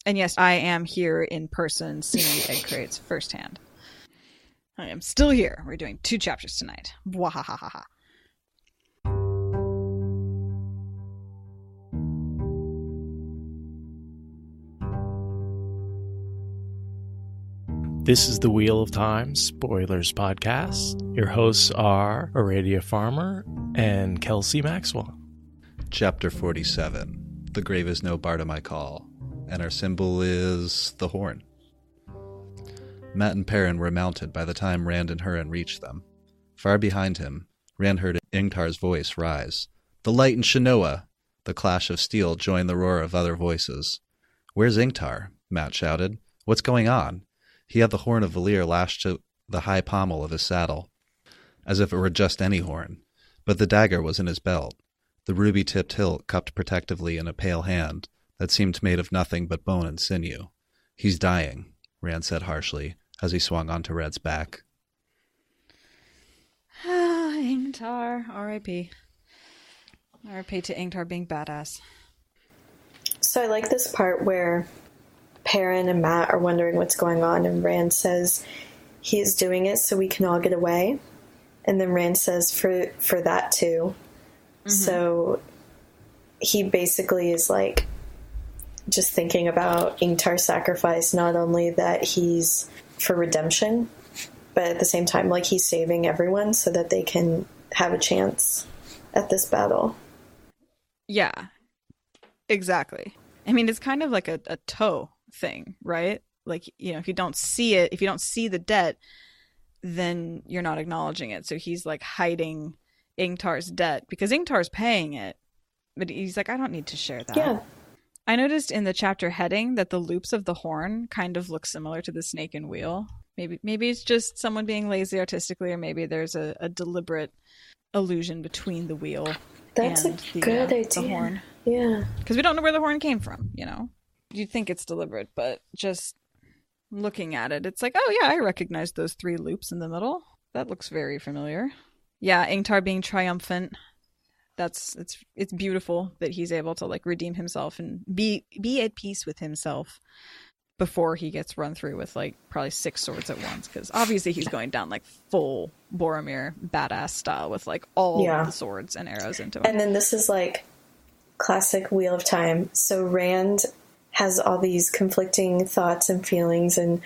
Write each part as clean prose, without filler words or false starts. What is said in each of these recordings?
And yes, I am here in person seeing the egg crates firsthand. I am still here. We're doing 2 chapters tonight. Wahahaha. This is the Wheel of Time Spoilers Podcast. Your hosts are Aradia Farmer and Kelsey Maxwell. Chapter 47. The grave is no bar to my call, and our symbol is the horn. Matt and Perrin were mounted by the time Rand and Hurin reached them. Far behind him, Rand heard Ingtar's voice rise. "The light in Shanoa!" The clash of steel joined the roar of other voices. "Where's Ingtar?" Matt shouted. "What's going on?" He had the horn of Valir lashed to the high pommel of his saddle, as if it were just any horn. But the dagger was in his belt, the ruby-tipped hilt cupped protectively in a pale hand that seemed made of nothing but bone and sinew. "He's dying," Rand said harshly, as he swung onto Red's back. Ingtar, R.I.P. R.I.P. to Ingtar being badass. So I like this part where Perrin and Matt are wondering what's going on, and Rand says he is doing it so we can all get away. And then Rand says for that too. Mm-hmm. So he basically is like just thinking about Ingtar's sacrifice, not only that he's for redemption, but at the same time, like, he's saving everyone so that they can have a chance at this battle. Yeah, exactly. I mean, it's kind of like a toe thing, right? Like, you know, if you don't see it, if you don't see the debt, then you're not acknowledging it. So he's like hiding Ingtar's debt because Ingtar's paying it, but he's like, I don't need to share that. Yeah. I noticed in the chapter heading that the loops of the horn kind of look similar to the snake and wheel. Maybe it's just someone being lazy artistically, or maybe there's a deliberate allusion between the wheel and good idea. The horn. Yeah. Because we don't know where the horn came from, you know? You'd think it's deliberate, but just looking at it, it's like, oh yeah, I recognize those 3 loops in the middle. That looks very familiar. Yeah, Ingtar being triumphant. It's beautiful that he's able to like redeem himself and be at peace with himself before he gets run through with like probably 6 swords at once, because obviously he's going down like full Boromir badass style with like all the swords and arrows into him. And then this is like classic Wheel of Time. So Rand has all these conflicting thoughts and feelings, and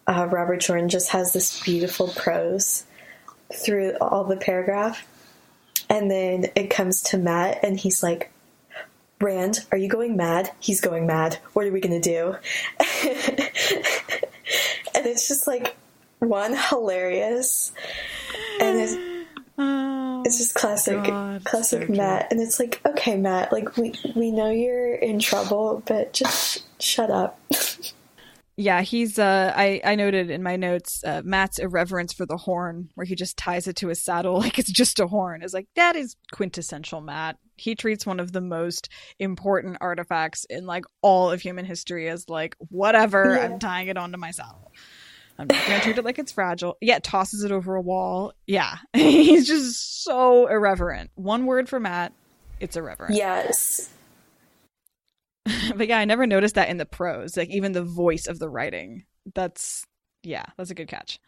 Robert Jordan just has this beautiful prose through all the paragraph. And then it comes to Matt, and he's like, "Rand, are you going mad?" He's going mad. What are we going to do? And it's just like, one, hilarious. And it's just classic so Matt. And it's like, okay, Matt, like we know you're in trouble, but just shut up. Yeah, he's, I noted in my notes, Matt's irreverence for the horn, where he just ties it to his saddle like it's just a horn, is like, that is quintessential Matt. He treats one of the most important artifacts in, like, all of human history as, like, whatever, I'm tying it onto my saddle. I'm not going to treat it like it's fragile. Yeah, tosses it over a wall. Yeah, he's just so irreverent. One word for Matt, it's irreverent. Yes. But yeah, I never noticed that in the prose, like even the voice of the writing. That's a good catch.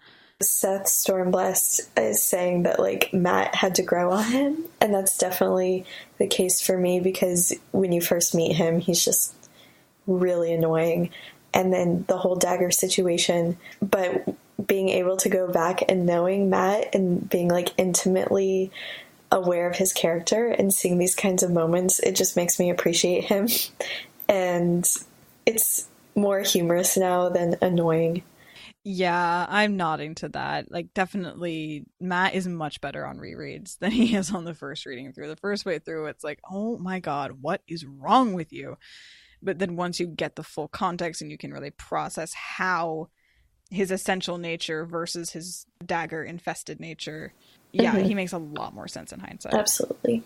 Seth Stormblast is saying that like Matt had to grow on him, and that's definitely the case for me, because when you first meet him, he's just really annoying, and then the whole dagger situation, but being able to go back and knowing Matt and being like intimately aware of his character and seeing these kinds of moments, it just makes me appreciate him. And it's more humorous now than annoying. Yeah, I'm nodding to that. Like, definitely, Matt is much better on rereads than he is on the first reading through. The first way through, it's like, oh my god, what is wrong with you? But then once you get the full context and you can really process how his essential nature versus his dagger-infested nature, yeah, he makes a lot more sense in hindsight. Absolutely.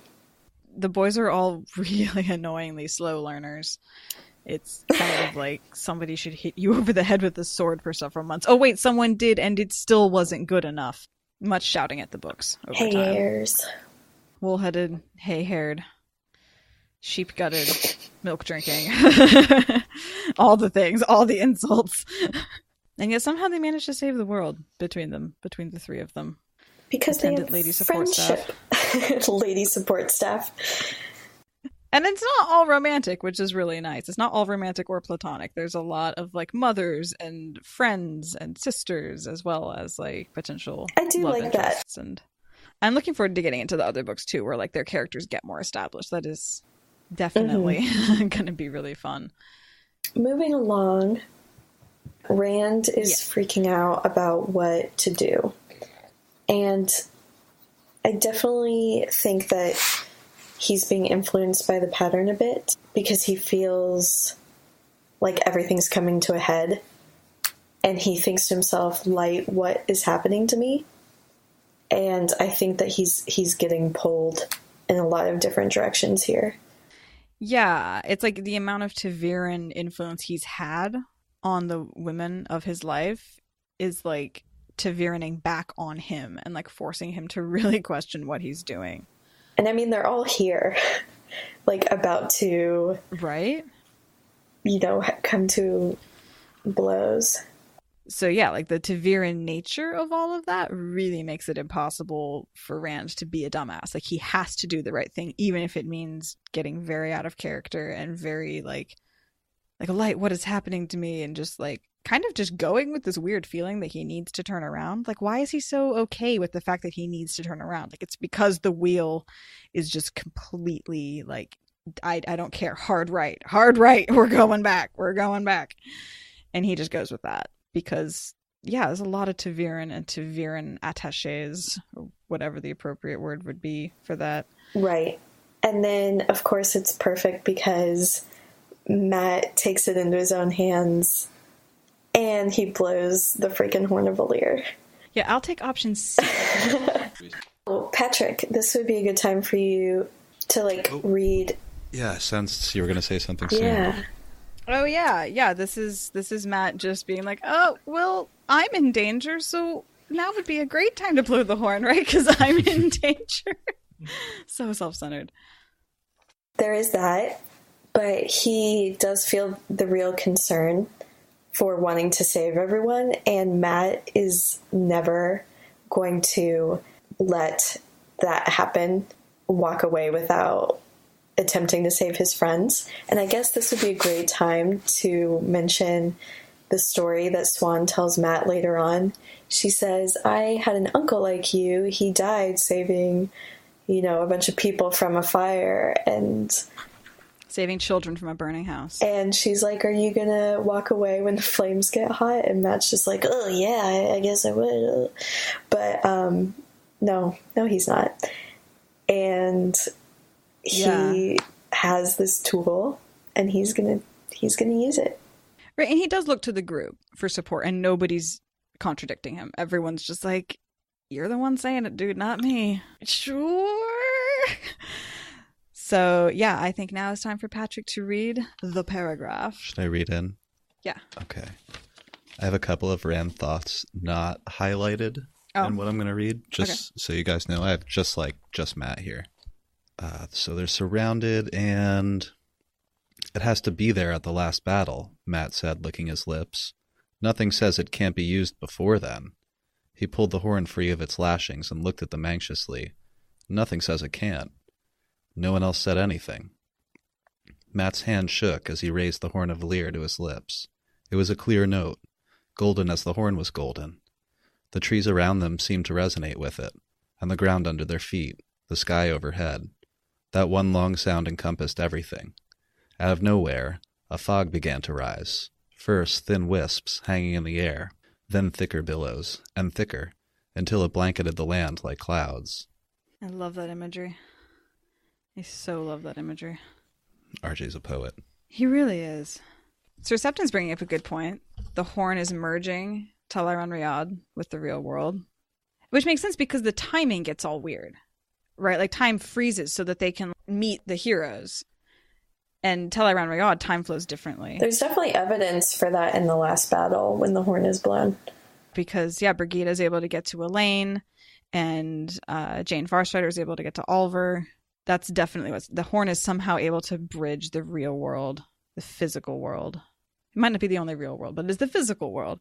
The boys are all really annoyingly slow learners. It's kind of like somebody should hit you over the head with a sword for several months. Oh, wait, someone did, and it still wasn't good enough. Much shouting at the books over time. Hay-hairs. Wool-headed, hay-haired sheep gutted, milk drinking, all the things, all the insults. And yet somehow they managed to save the world between the three of them. Because they Attended have lady support friendship. Lady support staff. And it's not all romantic, which is really nice. It's not all romantic or platonic. There's a lot of like mothers and friends and sisters, as well as like potential I do love like that. interests. And I'm looking forward to getting into the other books too, where like their characters get more established. That is definitely going to be really fun. Moving along, Rand is freaking out about what to do. And I definitely think that he's being influenced by the pattern a bit because he feels like everything's coming to a head. And he thinks to himself, Light, what is happening to me? And I think that he's getting pulled in a lot of different directions here. Yeah, it's like the amount of Taviran influence he's had on the women of his life is like Taviraning back on him and like forcing him to really question what he's doing. And I mean, they're all here, like about to, right? You know, come to blows. So yeah, like the Taviran nature of all of that really makes it impossible for Rand to be a dumbass. Like he has to do the right thing, even if it means getting very out of character and very like Light, what is happening to me? And just like kind of just going with this weird feeling that he needs to turn around. Like, why is he so okay with the fact that he needs to turn around? Like, it's because the wheel is just completely like, I don't care. Hard right. We're going back. And he just goes with that. Because, yeah, there's a lot of Taviran and Taviran attachés, or whatever the appropriate word would be for that. Right. And then, of course, it's perfect because Matt takes it into his own hands and he blows the freaking Horn of Valyr. Yeah, I'll take option C. Oh, Patrick, this would be a good time for you to, read. Yeah, since you were going to say something soon. Yeah. Oh yeah. This is Matt just being like, oh well, I'm in danger, so now would be a great time to blow the horn, right? Because I'm in danger. So self-centered. There is that, but he does feel the real concern for wanting to save everyone, and Matt is never going to let that happen. Walk away without attempting to save his friends. And I guess this would be a great time to mention the story that Swan tells Matt later on. She says, I had an uncle like you. He died saving, a bunch of people from a fire and saving children from a burning house. And she's like, are you going to walk away when the flames get hot? And Matt's just like, oh yeah, I guess I would. But no, he's not. And he has this tool and he's gonna use it. Right, and he does look to the group for support and nobody's contradicting him. Everyone's just like, you're the one saying it, dude, not me. Sure. So yeah, I think now it's time for Patrick to read the paragraph. Should I read in? Yeah. Okay. I have a couple of Rand thoughts not highlighted in what I'm going to read, just so you guys know. I have just Matt here. So they're surrounded, and it has to be there at the last battle, Matt said, licking his lips. Nothing says it can't be used before then. He pulled the horn free of its lashings and looked at them anxiously. Nothing says it can't. No one else said anything. Matt's hand shook as he raised the Horn of Valyr to his lips. It was a clear note, golden as the horn was golden. The trees around them seemed to resonate with it, and the ground under their feet, the sky overhead. That one long sound encompassed everything. Out of nowhere, a fog began to rise. First thin wisps hanging in the air, then thicker billows, and thicker, until it blanketed the land like clouds. I love that imagery. I so love that imagery. RJ's a poet. He really is. Sir Septon's bringing up a good point. The horn is merging Talaran Riyadh with the real world, which makes sense because the timing gets all weird, right? Like time freezes so that they can meet the heroes. And Talaran Riyadh, time flows differently. There's definitely evidence for that in the last battle when the horn is blown. Because, Brigida is able to get to Elaine, and Jane Farsighter is able to get to Oliver. That's definitely what the horn is, somehow able to bridge the real world, the physical world. It might not be the only real world, but it's the physical world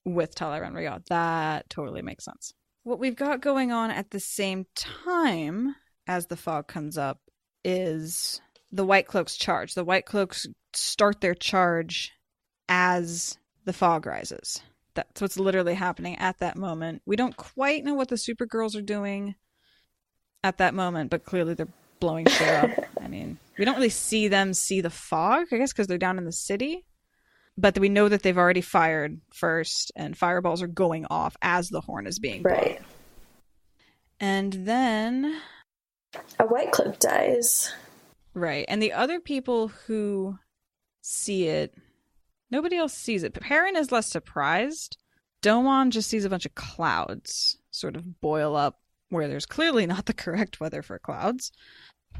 with Talar and Rayot. That totally makes sense. What we've got going on at the same time as the fog comes up is the White Cloaks charge. The White Cloaks start their charge as the fog rises. That's what's literally happening at that moment. We don't quite know what the Supergirls are doing at that moment, but clearly they're blowing shit up. I mean, we don't really see them see the fog, I guess, because they're down in the city. But we know that they've already fired first, and fireballs are going off as the horn is being blown. Right. And then a White Cloak dies. Right. And the other people who see it, nobody else sees it. But Perrin is less surprised. Domon just sees a bunch of clouds sort of boil up where there's clearly not the correct weather for clouds.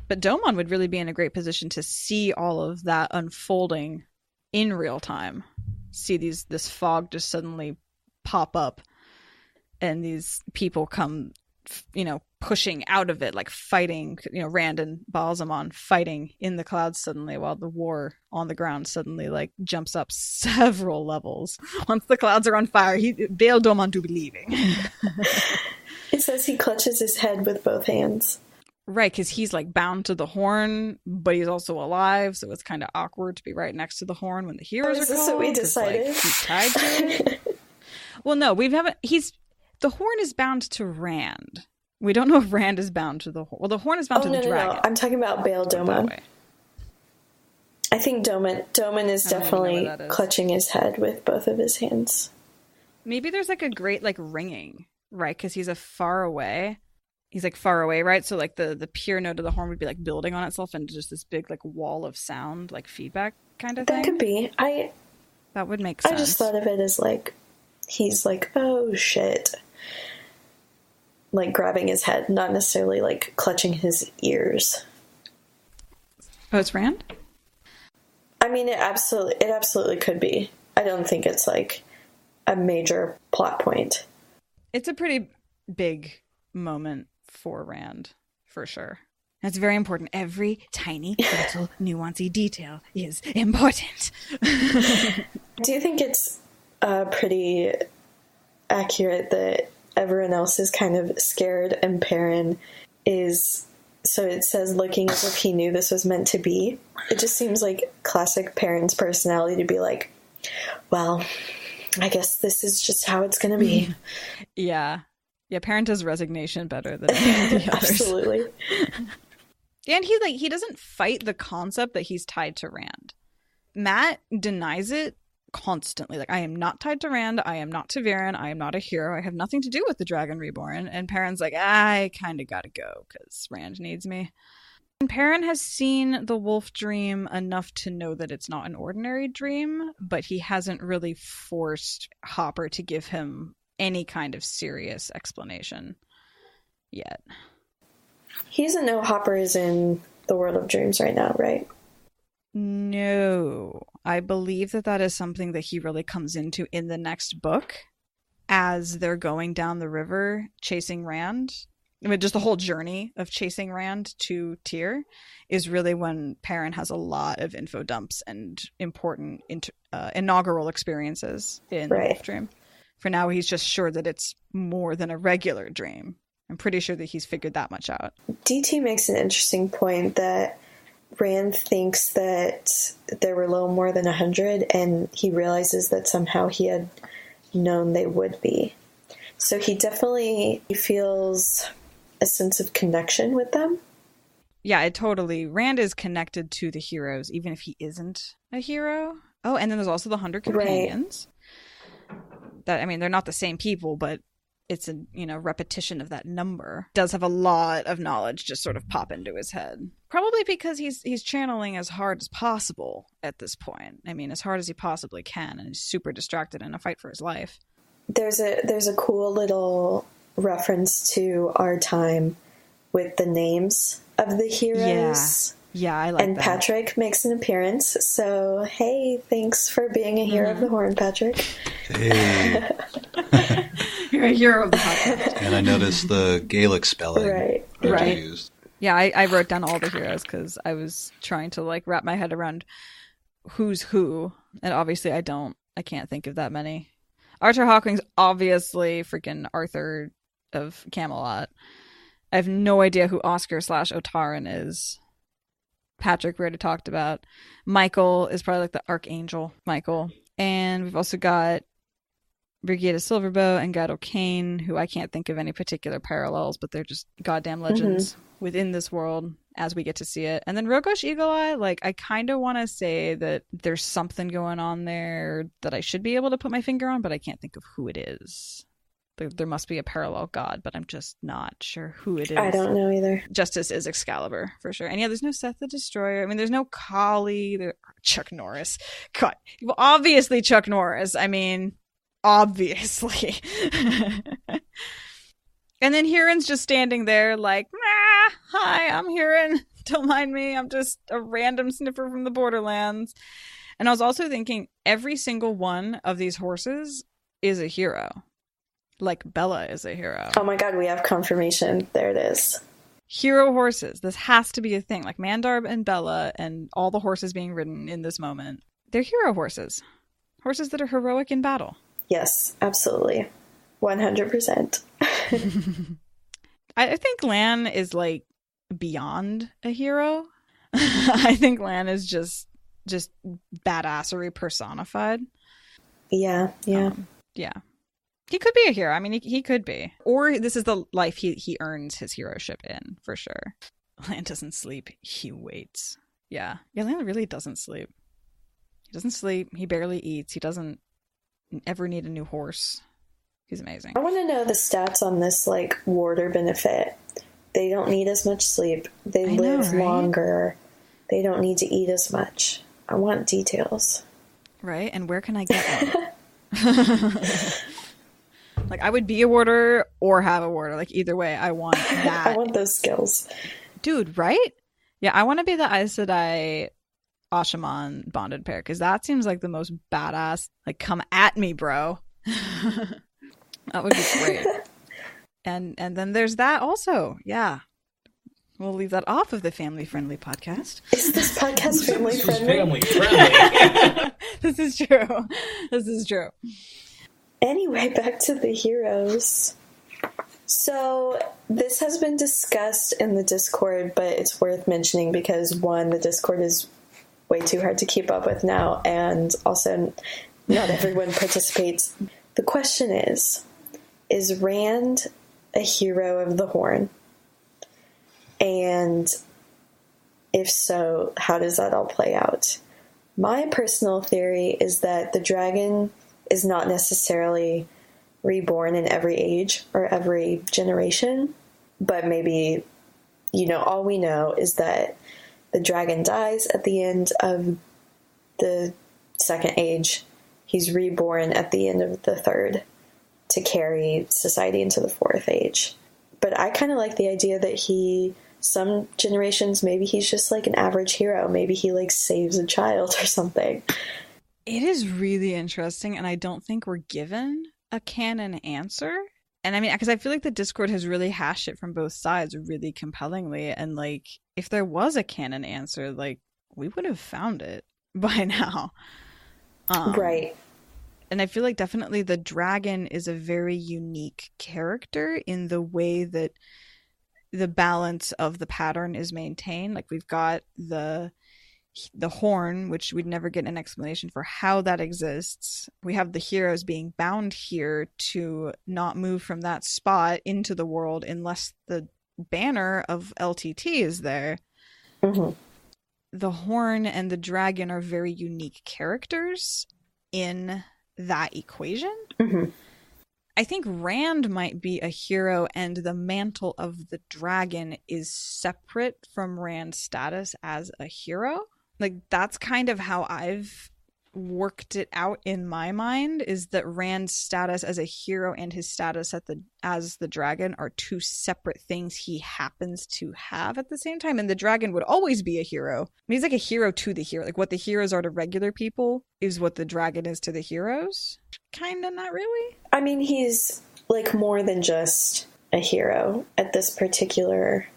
But Domon would really be in a great position to see all of that unfolding in real time. See this fog just suddenly pop up and these people come, pushing out of it, like fighting, Rand and Balsamon fighting in the clouds suddenly, while the war on the ground suddenly like jumps up several levels. Once the clouds are on fire, bail Domon to be leaving. It says he clutches his head with both hands. Right, because he's like bound to the horn, but he's also alive, so it's kind of awkward to be right next to the horn when the heroes are called. Is this what we decided? Like, he's tied to it. Well, no, the horn is bound to Rand. We don't know if Rand is bound to the horn. Well, the horn is bound to the dragon. No. I'm talking about Bail Domon. I think Domon is definitely clutching his head with both of his hands. Maybe there's like a great like ringing, right? Because he's far away. He's like far away, right? So like the pure note of the horn would be like building on itself into just this big like wall of sound, like feedback kind of thing. That could be. That would make sense. I just thought of it as like he's like, oh shit, like grabbing his head, not necessarily like clutching his ears. Oh, it's Rand? I mean, it absolutely could be. I don't think it's like a major plot point. It's a pretty big moment for Rand, for sure. That's very important. Every tiny little nuancey detail is important. Do you think it's pretty accurate that everyone else is kind of scared and Perrin is, so it says, looking as if he knew this was meant to be? It just seems like classic Perrin's personality to be like, well, I guess this is just how it's going to be. Yeah. Yeah, Perrin does resignation better than the others. Absolutely. And he doesn't fight the concept that he's tied to Rand. Matt denies it constantly. Like, I am not tied to Rand. I am not Ta'Veren. I am not a hero. I have nothing to do with the Dragon Reborn. And Perrin's like, I kind of gotta go because Rand needs me. And Perrin has seen the wolf dream enough to know that it's not an ordinary dream, but he hasn't really forced Hopper to give him any kind of serious explanation yet. He doesn't know Hopper is in the world of dreams right now, right? No. I believe that is something that he really comes into in the next book as they're going down the river chasing Rand. I mean, just the whole journey of chasing Rand to Tyr is really when Perrin has a lot of info dumps and important inaugural experiences in the wolf dream. For now, he's just sure that it's more than a regular dream. I'm pretty sure that he's figured that much out. DT makes an interesting point that Rand thinks that there were a little more than 100, and he realizes that somehow he had known they would be. So he definitely feels a sense of connection with them. Yeah, Rand is connected to the heroes, even if he isn't a hero. Oh, and then there's also the 100 companions. Right. That, I mean, they're not the same people, but it's a repetition of that number. Does have a lot of knowledge just sort of pop into his head. Probably because he's channeling as hard as possible at this point. I mean, as hard as he possibly can, and he's super distracted in a fight for his life. There's a cool little reference to our time with the names of the heroes. Yeah, I like that. And Patrick makes an appearance, so hey, thanks for being a hero of the Horn, Patrick. Hey. You're a hero of the podcast. And I noticed the Gaelic spelling that you used. Yeah, I wrote down all the heroes because I was trying to like wrap my head around who's who, and obviously I can't think of that many. Arthur Hawkins, obviously freaking Arthur of Camelot. I have no idea who Oscar / Otaran is. Patrick we already talked about. Michael is probably like the Archangel Michael. And we've also got Brigida Silverbow and Guido Kane, who I can't think of any particular parallels, but they're just goddamn legends within this world as we get to see it. And then Rogosh Eagle Eye, like, I kind of want to say that there's something going on there that I should be able to put my finger on, but I can't think of who it is. There must be a parallel god, but I'm just not sure who it is. I don't know either. Justice is Excalibur, for sure. And yeah, there's no Seth the Destroyer. I mean, there's no Kali. Chuck Norris. God. Well, obviously Chuck Norris. I mean, obviously. And then Huron's just standing there like, hi, I'm Huron. Don't mind me. I'm just a random sniffer from the borderlands. And I was also thinking every single one of these horses is a hero. Like Bella is a hero. Oh my god, we have confirmation. There it is. Hero horses. This has to be a thing. Like Mandarb and Bella and all the horses being ridden in this moment. They're hero horses. Horses that are heroic in battle. Yes, absolutely. 100%. I think Lan is like beyond a hero. I think Lan is just badassery personified. Yeah. Yeah. He could be a hero. I mean, he could be. Or this is the life he earns his heroship in, for sure. Lan doesn't sleep. He waits. Yeah, Lan really doesn't sleep. He doesn't sleep. He barely eats. He doesn't ever need a new horse. He's amazing. I want to know the stats on this, like, warder benefit. They don't need as much sleep. They live longer. They don't need to eat as much. I want details. Right? And where can I get one? Like, I would be a warder or have a warder. Like, either way, I want that. I want those skills. Dude, right? Yeah, I want to be the Aes Sedai Ashaman bonded pair, because that seems like the most badass. Like, come at me, bro. That would be great. And then there's that also. Yeah. We'll leave that off of the family-friendly podcast. Is this podcast family-friendly? Family-friendly. This is true. This is true. Anyway, back to the heroes. So, this has been discussed in the Discord, but it's worth mentioning because, one, the Discord is way too hard to keep up with now, and also not everyone participates. The question is Rand a hero of the Horn? And if so, how does that all play out? My personal theory is that the dragon is not necessarily reborn in every age or every generation, but maybe, all we know is that the dragon dies at the end of the second age. He's reborn at the end of the third to carry society into the fourth age. But I kind of like the idea that some generations, maybe he's just like an average hero. Maybe he like saves a child or something. It is really interesting, and I don't think we're given a canon answer. And I mean, because I feel like the Discord has really hashed it from both sides really compellingly. And like, if there was a canon answer, like, we would have found it by now. Right. And I feel like definitely the dragon is a very unique character in the way that the balance of the pattern is maintained. Like, we've got the horn, which we'd never get an explanation for how that exists. We have the heroes being bound here to not move from that spot into the world unless the banner of LTT is there. Mm-hmm. The horn and the dragon are very unique characters in that equation. Mm-hmm. I think Rand might be a hero, and the mantle of the dragon is separate from Rand's status as a hero. Like, that's kind of how I've worked it out in my mind, is that Rand's status as a hero and his status as the dragon are two separate things he happens to have at the same time. And the dragon would always be a hero. I mean, he's like a hero to the hero. Like, what the heroes are to regular people is what the dragon is to the heroes. Kind of, not really. I mean, he's like more than just a hero at this particular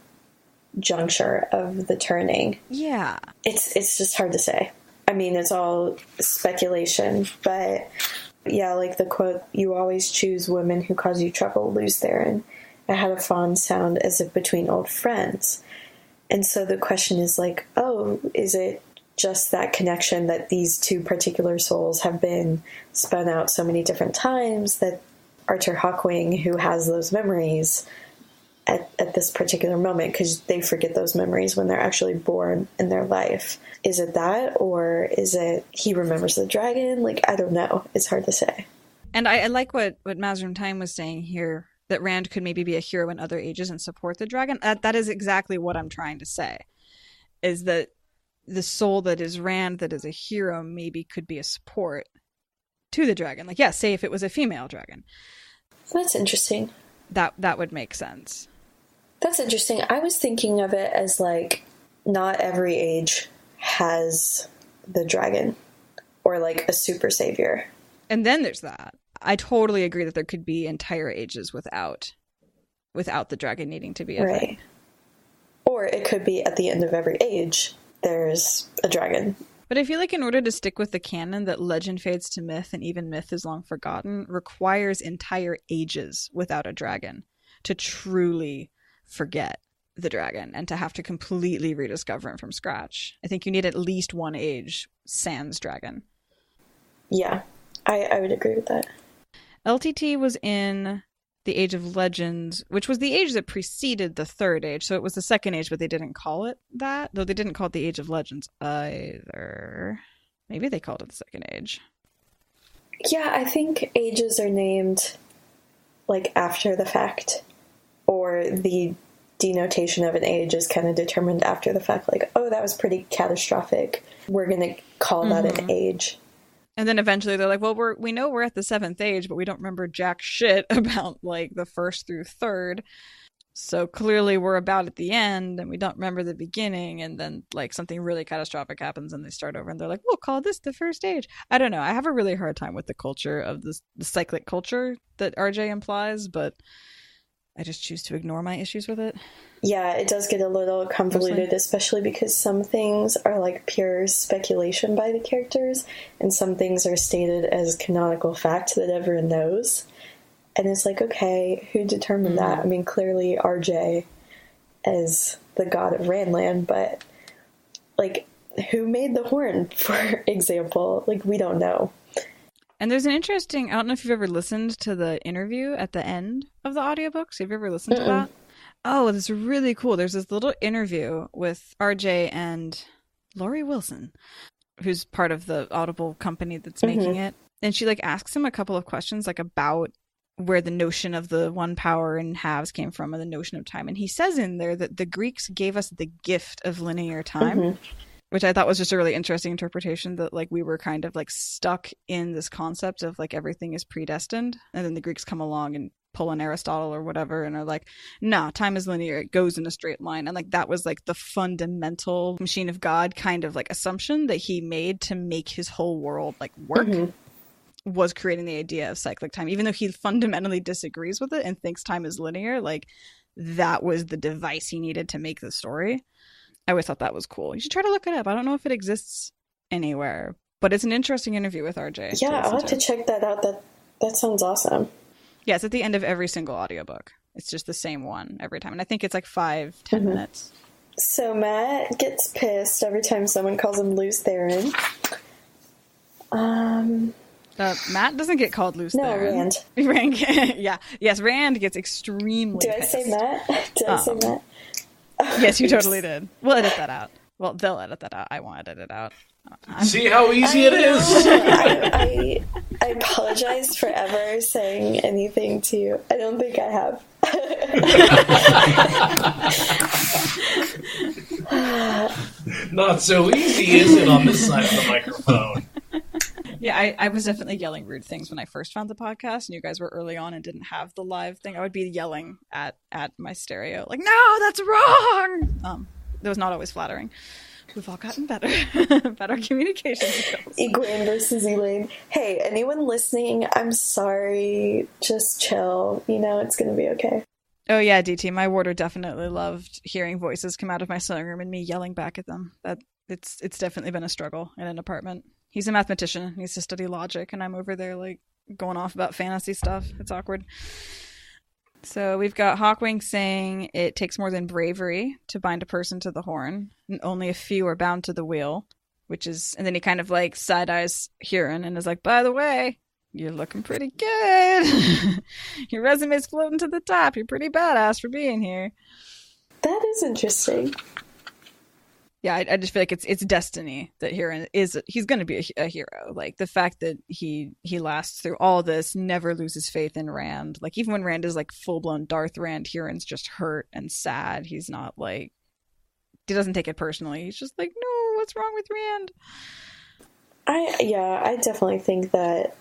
juncture of the turning. Yeah. It's just hard to say. I mean, it's all speculation, but yeah, like the quote, "You always choose women who cause you trouble, lose therein." It had a fond sound as if between old friends. And so the question is like, oh, is it just that connection that these two particular souls have been spun out so many different times that Archer Hawkwing, who has those memories at this particular moment, because they forget those memories when they're actually born in their life. Is it that, or is it he remembers the dragon? Like, I don't know. It's hard to say. And I like what Mazrim Time was saying here, that Rand could maybe be a hero in other ages and support the dragon. That is exactly what I'm trying to say, is that the soul that is Rand, that is a hero, maybe could be a support to the dragon. Like, yeah, say if it was a female dragon. That's interesting. That would make sense. That's interesting. I was thinking of it as like, not every age has the dragon or like a super savior. And then there's that. I totally agree that there could be entire ages without the dragon needing to be a thing. Or it could be at the end of every age, there's a dragon. But I feel like in order to stick with the canon that legend fades to myth and even myth is long forgotten requires entire ages without a dragon to truly forget the dragon and to have to completely rediscover him from scratch. I think you need at least one age sans dragon. Yeah, I would agree with that. LTT was in the Age of Legends, which was the age that preceded the third age. So it was the second age, but they didn't call it that. Though they didn't call it the Age of Legends either. Maybe they called it the second age. Yeah, I think ages are named like after the fact. Or the denotation of an age is kind of determined after the fact. Like, oh, that was pretty catastrophic. We're going to call that an age. And then eventually they're like, well, we know we're at the seventh age, but we don't remember jack shit about like the first through third. So clearly we're about at the end and we don't remember the beginning. And then like something really catastrophic happens and they start over and they're like, we'll call this the first age. I don't know. I have a really hard time with the culture of the cyclic culture that RJ implies, but I just choose to ignore my issues with it. Yeah, it does get a little convoluted, mostly. Especially because some things are like pure speculation by the characters, and some things are stated as canonical fact that everyone knows. And it's like, okay, who determined that? I mean, clearly RJ as the god of Randland, but like, who made the horn, for example? Like, we don't know. And there's an interesting, I don't know if you've ever listened to the interview at the end of the audiobooks. Have you ever listened to that? Oh, it's really cool. There's this little interview with RJ and Laurie Wilson, who's part of the Audible company that's making it. And she like asks him a couple of questions like about where the notion of the one power and halves came from and the notion of time. And he says in there that the Greeks gave us the gift of linear time. Which I thought was just a really interesting interpretation, that like we were kind of like stuck in this concept of like everything is predestined. And then the Greeks come along and pull an Aristotle or whatever and are like, nah, time is linear. It goes in a straight line. And like that was like the fundamental machine of God kind of like assumption that he made to make his whole world like work. Was creating the idea of cyclic time. Even though he fundamentally disagrees with it and thinks time is linear, like that was the device he needed to make the story. I always thought that was cool. You should try to look it up. I don't know if it exists anywhere, but it's an interesting interview with RJ. Yeah, I'll have to check that out. That sounds awesome. Yeah, it's at the end of every single audiobook. It's just the same one every time. And I think it's like 5-10 minutes. So Matt gets pissed every time someone calls him Luz Theron. Matt doesn't get called Luz Theron. No, Rand. Yeah. Yes, Rand gets extremely pissed. Did I say Matt? Did I say Matt? Yes, you totally did. We'll edit that out. Well, they'll edit that out. I won't edit it out. See how easy it is? I apologize for ever saying anything to you. I don't think I have. Not so easy, is it, on this side of the microphone? Yeah, I was definitely yelling rude things when I first found the podcast, and you guys were early on and didn't have the live thing. I would be yelling at my stereo, like, no, that's wrong! That was not always flattering. We've all gotten better about our communication skills. Egwene versus Elaine. Hey, anyone listening, I'm sorry. Just chill. You know, it's going to be okay. Oh yeah, DT, my warder definitely loved hearing voices come out of my sewing room and me yelling back at them. That it's definitely been a struggle in an apartment. He's a mathematician, needs to study logic, and I'm over there like going off about fantasy stuff. It's awkward. So we've got Hawkwing saying it takes more than bravery to bind a person to the horn, and only a few are bound to the wheel, which is, and then he kind of like side eyes Huron and is like, by the way, you're looking pretty good. Your resume's floating to the top. You're pretty badass for being here. That is interesting. Yeah, I just feel like it's destiny that Huron he's going to be a hero. Like the fact that he lasts through all this, never loses faith in Rand. Like even when Rand is like full blown Darth Rand, Huron's just hurt and sad. He's not like, he doesn't take it personally. He's just like, no, what's wrong with Rand? I definitely think that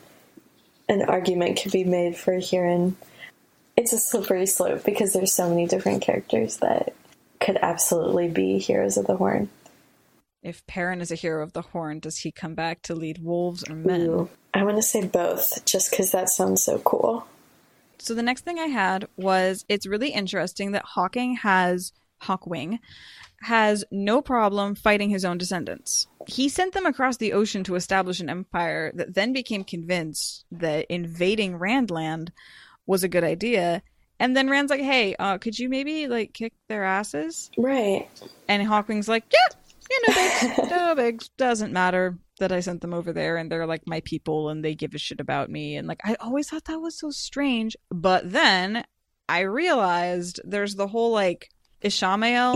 an argument could be made for Huron. It's a slippery slope because there's so many different characters that could absolutely be heroes of the Horn. If Perrin is a hero of the Horn, does he come back to lead wolves or men? Ooh, I want to say both, just because that sounds so cool. So the next thing I had was, it's really interesting that Hawkwing has no problem fighting his own descendants. He sent them across the ocean to establish an empire that then became convinced that invading Randland was a good idea. And then Rand's like, hey, could you maybe like kick their asses? Right. And Hawkwing's like, yeah, no bigs, doesn't matter that I sent them over there and they're like my people and they give a shit about me. And like, I always thought that was so strange. But then I realized there's the whole like, Ishamael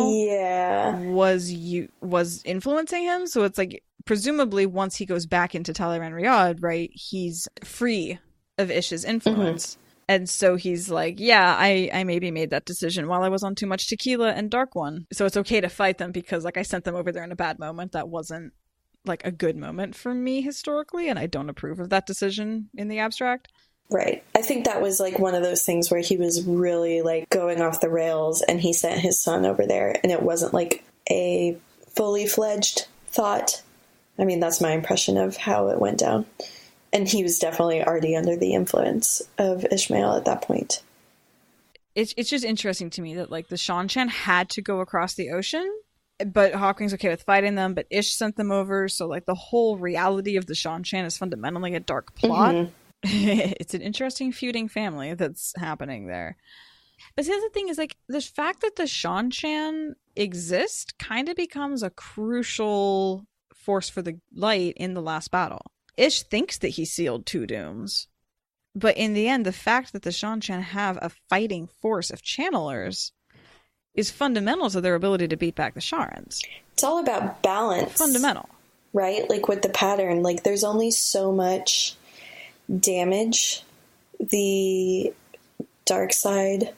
was influencing him, so it's like presumably once he goes back into Talaran Riyadh, right, he's free of Ish's influence. Mm-hmm. And so he's like, yeah, I maybe made that decision while I was on too much tequila and Dark One. So it's okay to fight them because like I sent them over there in a bad moment. That wasn't like a good moment for me historically, and I don't approve of that decision in the abstract. Right. I think that was like one of those things where he was really like going off the rails and he sent his son over there and it wasn't like a fully fledged thought. I mean, that's my impression of how it went down. And he was definitely already under the influence of Ishmael at that point. It's just interesting to me that like the Shan-Chan had to go across the ocean, but Hawkwing's okay with fighting them, but Ish sent them over. So like the whole reality of the Shan-Chan is fundamentally a dark plot. Mm-hmm. It's an interesting feuding family that's happening there. But the other thing is like the fact that the Shan-Chan exist kind of becomes a crucial force for the light in the last battle. Ish thinks that he sealed two dooms, but in the end, the fact that the Shan-Chan have a fighting force of channelers is fundamental to their ability to beat back the Sharans. It's all about balance. Fundamental. Right? Like with the pattern, like there's only so much damage the dark side,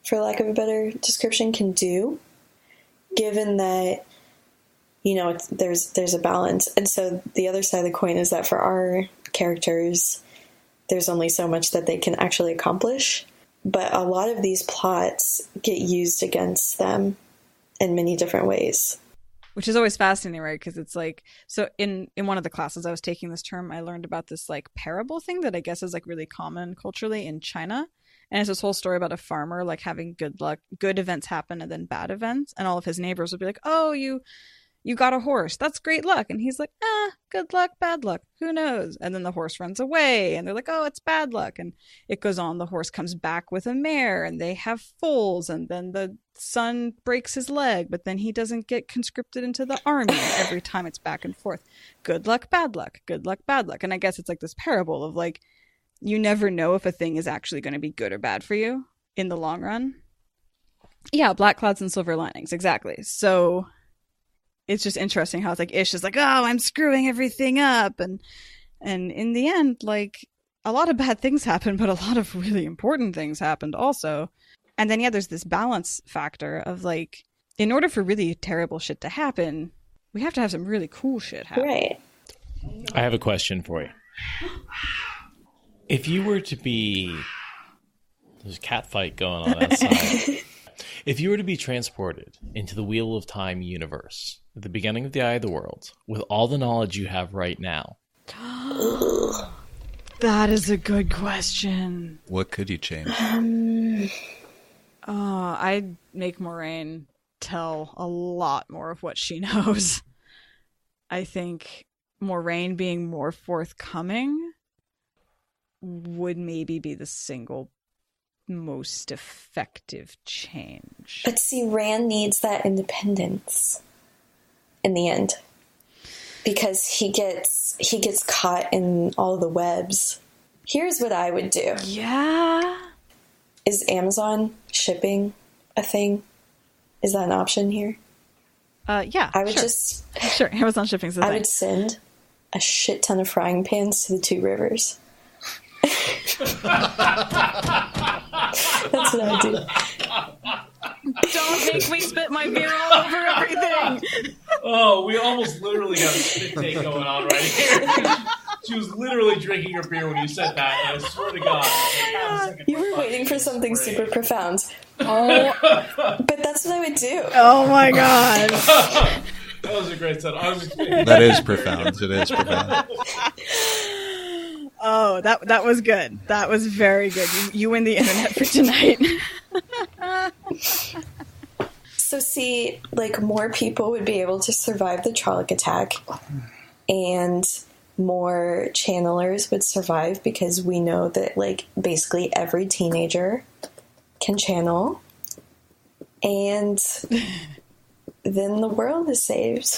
for lack of a better description, can do, given that, you know, there's a balance. And so the other side of the coin is that for our characters, there's only so much that they can actually accomplish. But a lot of these plots get used against them in many different ways. Which is always fascinating, right? Because it's like, so in one of the classes I was taking this term, I learned about this like parable thing that I guess is like really common culturally in China. And it's this whole story about a farmer like having good luck, good events happen and then bad events. And all of his neighbors would be like, oh, you got a horse. That's great luck. And he's like, good luck, bad luck. Who knows? And then the horse runs away and they're like, oh, it's bad luck. And it goes on. The horse comes back with a mare and they have foals. And then the son breaks his leg, but then he doesn't get conscripted into the army. And every time it's back and forth. Good luck, bad luck. Good luck, bad luck. And I guess it's like this parable of like, you never know if a thing is actually going to be good or bad for you in the long run. Yeah, black clouds and silver linings. Exactly. So it's just interesting how it's like Ish is like, oh, I'm screwing everything up. And in the end, like a lot of bad things happened, but a lot of really important things happened also. And then, yeah, there's this balance factor of like, in order for really terrible shit to happen, we have to have some really cool shit happen. Right. I have a question for you. If you were to be, there's a cat fight going on outside. If you were to be transported into the Wheel of Time universe at the beginning of the Eye of the World, with all the knowledge you have right now. That is a good question. What could you change? I'd make Moraine tell a lot more of what she knows. I think Moraine being more forthcoming would maybe be the single most effective change. But see, Rand needs that independence in the end, because he gets caught in all the webs. Here's what I would do. Yeah. Is Amazon shipping a thing? Is that an option here? Yeah. I would sure. Sure, Amazon shipping's the thing. I would send a shit ton of frying pans to the two rivers. That's what I would do. Don't make me spit my beer all over everything. Oh, we almost literally got a spit take going on right here. She was literally drinking her beer when you said that, and I swear to God. You were waiting for something super profound. Oh. But that's what I would do. Oh my God. That was a great set. That is profound. It is profound. Oh, that was good. That was very good. You win the internet for tonight. So see, like, more people would be able to survive the Trolloc attack, and more channelers would survive, because we know that, like, basically every teenager can channel, and then the world is saved.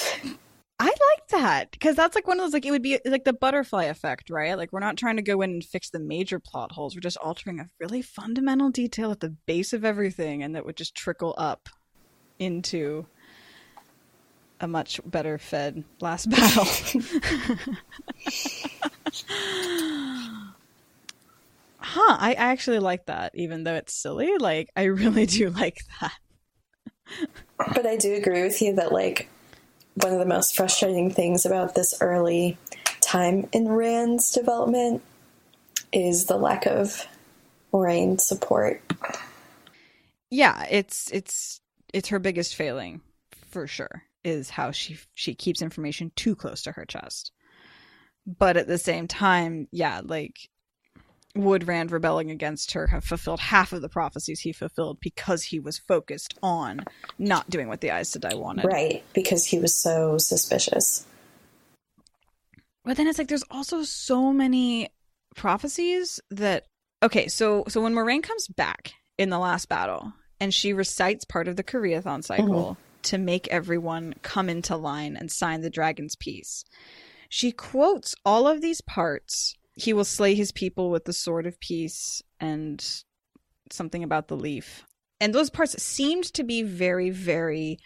I like that, because that's like one of those, like, it would be like the butterfly effect, right? Like, we're not trying to go in and fix the major plot holes. We're just altering a really fundamental detail at the base of everything, and that would just trickle up into a much better fed last battle. I actually like that, even though it's silly. Like, I really do like that. But I do agree with you that, like, one of the most frustrating things about this early time in Rand's development is the lack of Moraine support. Yeah, it's her biggest failing, for sure, is how she keeps information too close to her chest. But at the same time, yeah, like, would Rand rebelling against her have fulfilled half of the prophecies he fulfilled because he was focused on not doing what the Aes Sedai wanted? Right, because he was so suspicious. But then it's like, there's also so many prophecies that... Okay, so when Moraine comes back in the last battle, and she recites part of the Koreathon cycle to make everyone come into line and sign the Dragon's Peace, she quotes all of these parts. He will slay his people with the sword of peace, and something about the leaf. And those parts seemed to be very, very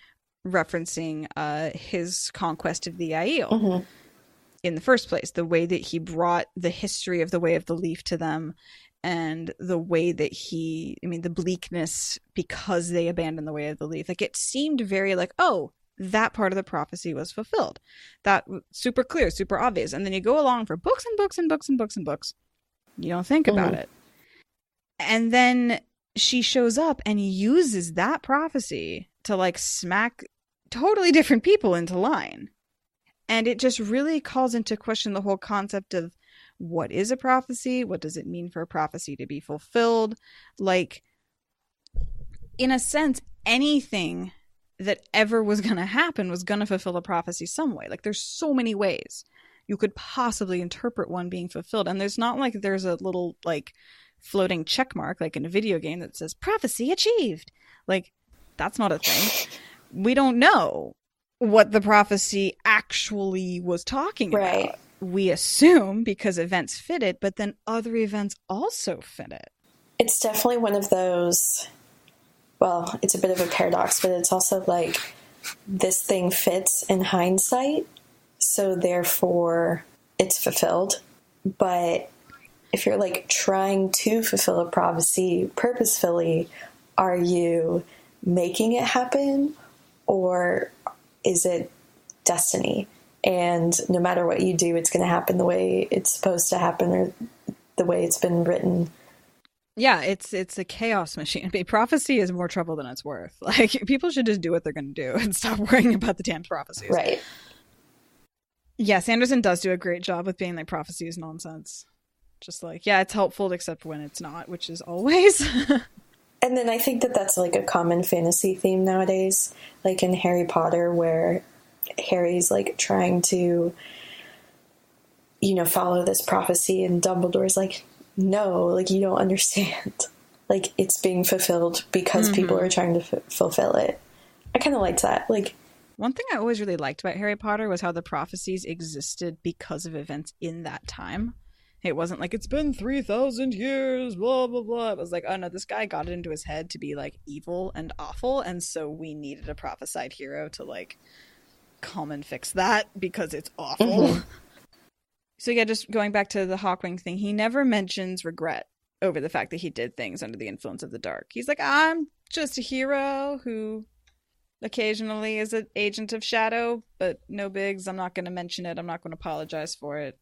referencing his conquest of the Aiel in the first place. The way that he brought the history of the Way of the Leaf to them, and the way that the bleakness because they abandoned the Way of the Leaf. Like, it seemed very like, oh, that part of the prophecy was fulfilled. That super clear, super obvious. And then you go along for books and books and books and books and books. You don't think about it. And then she shows up and uses that prophecy to, like, smack totally different people into line. And it just really calls into question the whole concept of what is a prophecy? What does it mean for a prophecy to be fulfilled? Like, in a sense, anything that ever was going to happen was going to fulfill a prophecy some way. Like, there's so many ways you could possibly interpret one being fulfilled. And there's not like there's a little, like, floating check mark like in a video game that says prophecy achieved. Like, that's not a thing. We don't know what the prophecy actually was talking about. We assume because events fit it, but then other events also fit it. It's definitely one of those... Well, it's a bit of a paradox, but it's also like, this thing fits in hindsight, so therefore it's fulfilled. But if you're, like, trying to fulfill a prophecy purposefully, are you making it happen, or is it destiny? And no matter what you do, it's going to happen the way it's supposed to happen, or the way it's been written. Yeah, it's a chaos machine. Prophecy is more trouble than it's worth. Like, people should just do what they're going to do and stop worrying about the damn prophecies. Right. Yeah, Sanderson does do a great job with being like, prophecy is nonsense. Just like, yeah, it's helpful except when it's not, which is always. And then I think that that's like a common fantasy theme nowadays, like in Harry Potter, where Harry's like trying to, follow this prophecy, and Dumbledore's like, no, like, you don't understand. Like, it's being fulfilled because people are trying to fulfill it. I kind of liked that. Like, one thing I always really liked about Harry Potter was how the prophecies existed because of events in that time. It wasn't like, it's been 3,000 years, blah, blah, blah. It was like, oh no, this guy got it into his head to be like evil and awful. And so we needed a prophesied hero to like come and fix that because it's awful. So yeah, just going back to the Hawkwing thing, he never mentions regret over the fact that he did things under the influence of the dark. He's like, I'm just a hero who occasionally is an agent of shadow, but no bigs. I'm not going to mention it. I'm not going to apologize for it.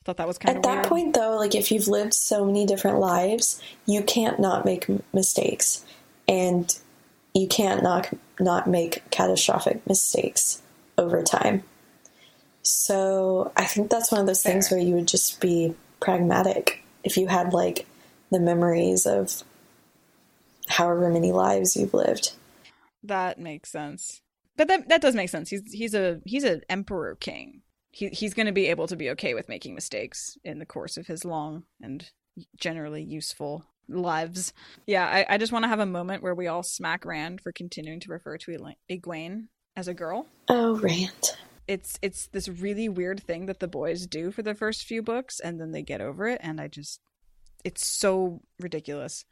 Thought that was kind of weird. At that point, though, like, if you've lived so many different lives, you can't not make mistakes. And you can't not make catastrophic mistakes over time. So I think that's one of those things where you would just be pragmatic if you had, like, the memories of however many lives you've lived. That makes sense. But that does make sense. He's an emperor king. He's going to be able to be okay with making mistakes in the course of his long and generally useful lives. Yeah, I just want to have a moment where we all smack Rand for continuing to refer to Egwene as a girl. Oh, Rand. It's this really weird thing that the boys do for the first few books, and then they get over it, and it's so ridiculous.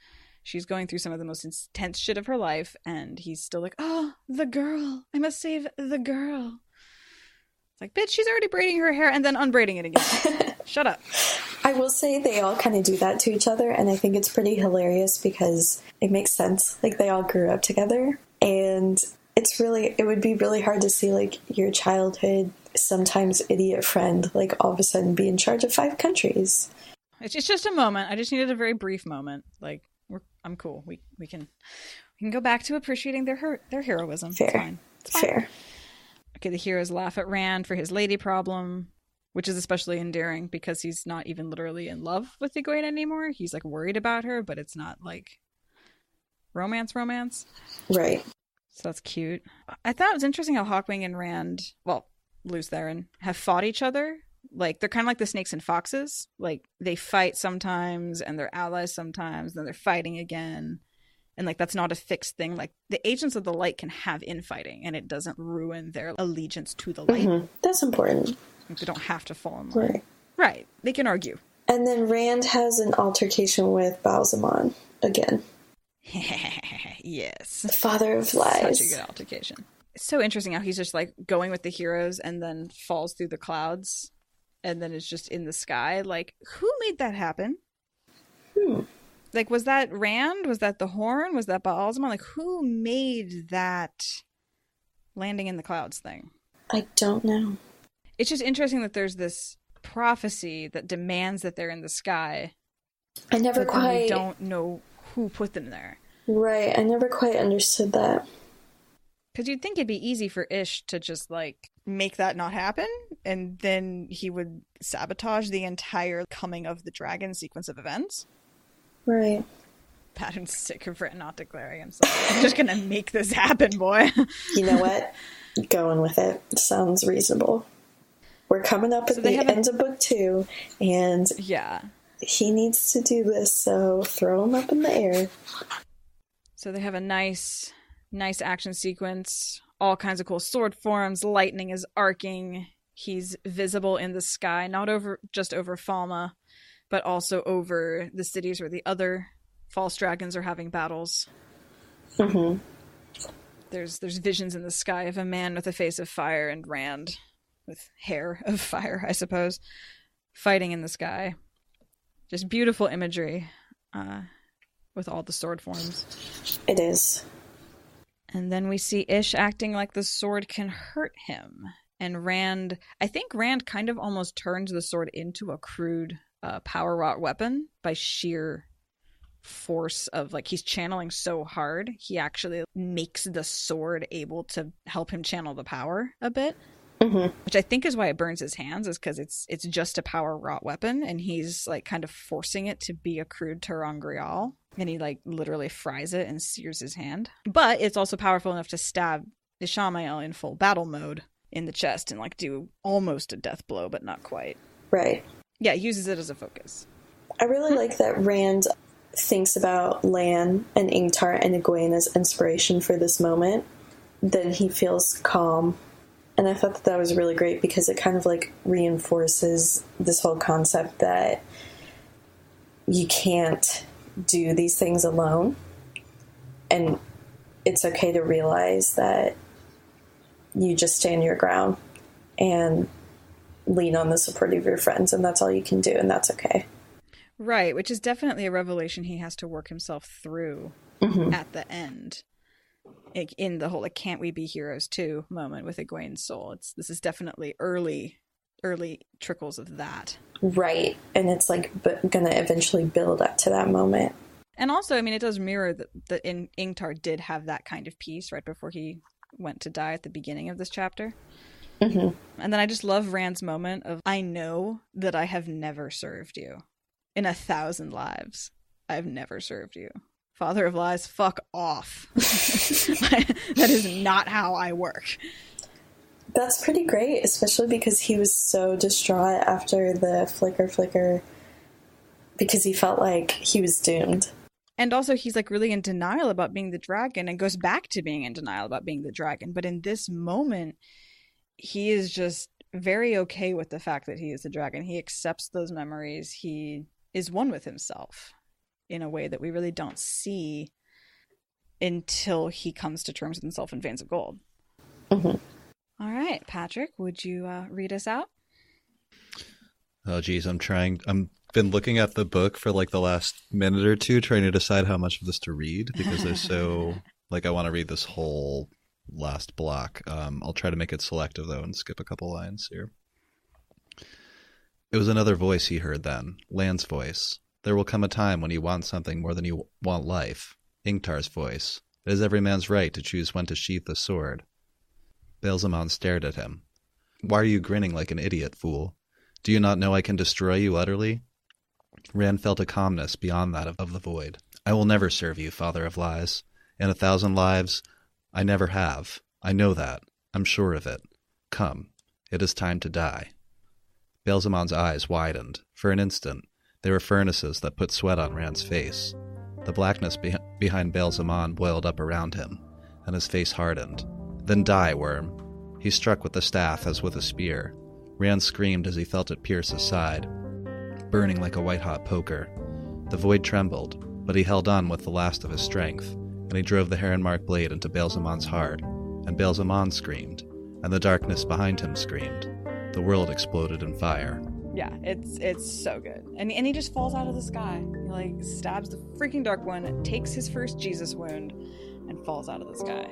She's going through some of the most intense shit of her life, and he's still like, oh, the girl. I must save the girl. It's like, bitch, she's already braiding her hair and then unbraiding it again. Shut up. I will say they all kind of do that to each other, and I think it's pretty hilarious because it makes sense. Like, they all grew up together, and it would be really hard to see, like, your childhood, sometimes idiot friend, like, all of a sudden be in charge of 5 countries. It's just a moment. I just needed a very brief moment. Like, I'm cool. We can go back to appreciating their heroism. Fair. It's fine. Fair. Okay, the heroes laugh at Rand for his lady problem, which is especially endearing because he's not even literally in love with Egwene anymore. He's like worried about her, but it's not like romance. Right. So that's cute. I thought it was interesting how Hawkwing and Rand, well, Lews Therin, have fought each other. Like, they're kind of like the snakes and foxes. Like, they fight sometimes, and they're allies sometimes, then they're fighting again. And, like, that's not a fixed thing. Like, the Agents of the Light can have infighting, and it doesn't ruin their allegiance to the light. Mm-hmm. That's important. Like, they don't have to fall in line. Right. They can argue. And then Rand has an altercation with Balsamon again. Yes. The father of lies. Such a good altercation. It's so interesting how he's just, like, going with the heroes and then falls through the clouds and then it's just in the sky. Like, who made that happen? Like, was that Rand? Was that the Horn? Was that Balsamon? Like, who made that landing in the clouds thing? I don't know. It's just interesting that there's this prophecy that demands that they're in the sky. I never quite... We don't know who put them there. Right, I never quite understood that. Because you'd think it'd be easy for Ish to just, like, make that not happen, and then he would sabotage the entire coming of the dragon sequence of events. Right. Pattern's sick of written not declaring himself. I'm just gonna make this happen, boy. You know what? Going with it. Sounds reasonable. We're coming up at the end of book 2, and yeah, he needs to do this, so throw him up in the air. So they have a nice action sequence, all kinds of cool sword forms, lightning is arcing, he's visible in the sky, not just over Falma, but also over the cities where the other false dragons are having battles. Mm-hmm. There's visions in the sky of a man with a face of fire and Rand with hair of fire, I suppose, fighting in the sky. Just beautiful imagery with all the sword forms. It is. And then we see Ish acting like the sword can hurt him. And Rand, I think Rand kind of almost turns the sword into a crude power wrought weapon by sheer force of, like, he's channeling so hard, he actually makes the sword able to help him channel the power a bit. which I think is why it burns his hands, is because it's just a power wrought weapon, and he's like kind of forcing it to be a crude terangrial, and he like literally fries it and sears his hand. But it's also powerful enough to stab Ishamael in full battle mode in the chest and like do almost a death blow, but not quite. Right. Yeah, he uses it as a focus. I really like that Rand thinks about Lan and Ingtar and Egwene as inspiration for this moment. Then he feels calm. And I thought that was really great because it kind of like reinforces this whole concept that you can't do these things alone. And it's okay to realize that you just stand your ground and lean on the support of your friends, and that's all you can do, and that's okay. Right, which is definitely a revelation he has to work himself through at the end. In the whole like can't we be heroes too moment with Egwene's soul. This is definitely early trickles of that. Right, and it's like gonna eventually build up to that moment. And also, I mean, it does mirror that Ingtar did have that kind of peace right before he went to die at the beginning of this chapter. And then I just love Rand's moment of, I know that I have never served you. In 1,000 lives, I've never served you. Father of lies, fuck off. That is not how I work. That's pretty great, especially because he was so distraught after the flicker, because he felt like he was doomed. And also, he's like really in denial about being the dragon and goes back to being in denial about being the dragon. But in this moment, he is just very okay with the fact that he is the dragon. He accepts those memories. He is one with himself in a way that we really don't see until he comes to terms with himself in Veins of Gold. All right, Patrick, would you read us out? Oh, geez, I'm been looking at the book for like the last minute or two, trying to decide how much of this to read because there's so like I want to read this whole last block. I'll try to make it selective though and skip a couple lines here. It was another voice he heard then, Lan's voice. There will come a time when you want something more than you want life. Ingtar's voice. It is every man's right to choose when to sheath the sword. Baelzemon stared at him. Why are you grinning like an idiot, fool? Do you not know I can destroy you utterly? Rand felt a calmness beyond that of the void. I will never serve you, father of lies. In 1,000 lives, I never have. I know that. I'm sure of it. Come. It is time to die. Baelzemon's eyes widened. For an instant, they were furnaces that put sweat on Rand's face. The blackness behind Baelzemon boiled up around him, and his face hardened. Then die, worm. He struck with the staff as with a spear. Rand screamed as he felt it pierce his side, burning like a white-hot poker. The void trembled, but he held on with the last of his strength, and he drove the heron-marked blade into Baelzemon's heart, and Baelzemon screamed, and the darkness behind him screamed. The world exploded in fire. Yeah, it's so good. And he just falls out of the sky. He like stabs the freaking Dark One, takes his first Jesus wound, and falls out of the sky.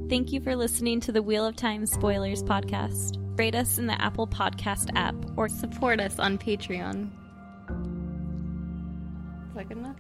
Thank you for listening to the Wheel of Time Spoilers podcast. Rate us in the Apple Podcast app or support us on Patreon. Is that good enough?